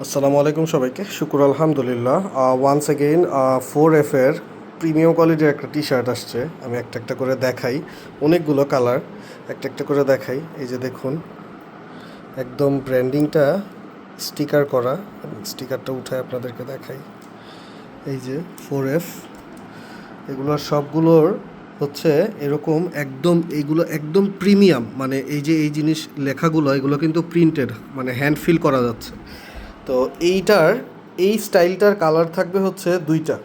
আসসালামু আলাইকুম সবাইকে, শুকুর আলহামদুলিল্লাহ। ওয়ান্স অ্যাগেইন 4F এর প্রিমিয়াম কোয়ালিটির একটা টি শার্ট আসছে। আমি একটা একটা করে দেখাই, অনেকগুলো কালার একটা একটা করে দেখাই। এই যে দেখুন, একদম ব্র্যান্ডিংটা স্টিকার করা। স্টিকারটা উঠায় আপনাদেরকে দেখাই। এই যে 4F, এগুলোর সবগুলোর হচ্ছে এরকম একদম, এইগুলো একদম প্রিমিয়াম, মানে এই যে এই জিনিস লেখাগুলো এগুলো কিন্তু প্রিন্টেড, মানে হ্যান্ড ফিল করা যাচ্ছে। তো এইটার এই স্টাইলটার কালার থাকবে হচ্ছে দুইটা,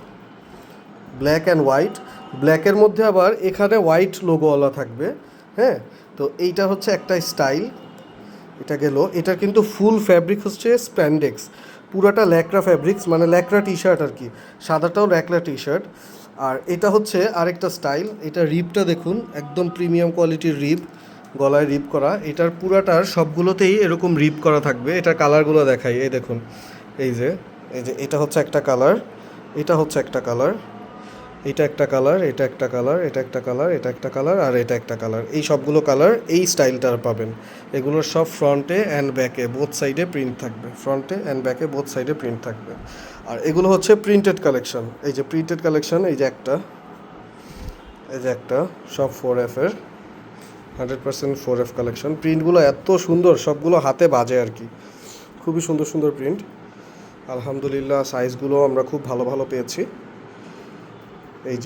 ব্ল্যাক অ্যান্ড হোয়াইট। ব্ল্যাকের মধ্যে আবার এখানে হোয়াইট লোগোওয়ালা থাকবে। হ্যাঁ, তো এইটা হচ্ছে একটা স্টাইল। এটা গেল। এটার কিন্তু ফুল ফ্যাব্রিক হচ্ছে স্প্যান্ডেক্স, পুরাটা ল্যাকড়া ফ্যাব্রিক্স, মানে ল্যাকড়া টি শার্ট আর কি। সাদাটাও ল্যাকড়া টি শার্ট। আর এটা হচ্ছে আরেকটা স্টাইল। এটা রিবটা দেখুন, একদম প্রিমিয়াম কোয়ালিটির রিব, গলায় রিব করা। এটার পুরাটার সবগুলোতেই এরকম রিব করা থাকবে। এটার কালারগুলো দেখাই, এই দেখুন। এই যে এটা হচ্ছে একটা কালার, এটা হচ্ছে একটা কালার, এটা একটা কালার, এটা একটা কালার, এটা একটা কালার, এটা একটা কালার, আর এটা একটা কালার। এই সবগুলো কালার এই স্টাইলটার পাবেন। এগুলোর সব ফ্রন্টে অ্যান্ড ব্যাকে বোথ সাইডে প্রিন্ট থাকবে, ফ্রন্টে অ্যান্ড ব্যাকে বোথ সাইডে প্রিন্ট থাকবে। আর এগুলো হচ্ছে প্রিন্টেড কালেকশন। এই যে প্রিন্টেড কালেকশন, এই যে একটা, এই যে একটা, সব 4F এর 100% 4F কালেকশন। প্রিন্টগুলো এত সুন্দর, সবগুলো হাতে বাজে আর কি, খুবই সুন্দর সুন্দর প্রিন্ট। আলহামদুলিল্লাহ, সাইজগুলো আমরা খুব ভালো ভালো পেয়েছি। এই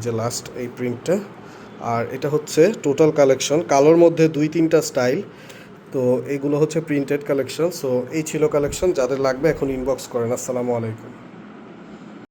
যে লাস্ট এই প্রিন্টটা। আর এটা হচ্ছে টোটাল কালেকশন, কালোর মধ্যে 2-3টা স্টাইল। তো এইগুলো হচ্ছে প্রিন্টেড কালেকশন। সো এই ছিল কালেকশন, যাদের লাগবে এখন ইনবক্স করেন। আসসালামু আলাইকুম।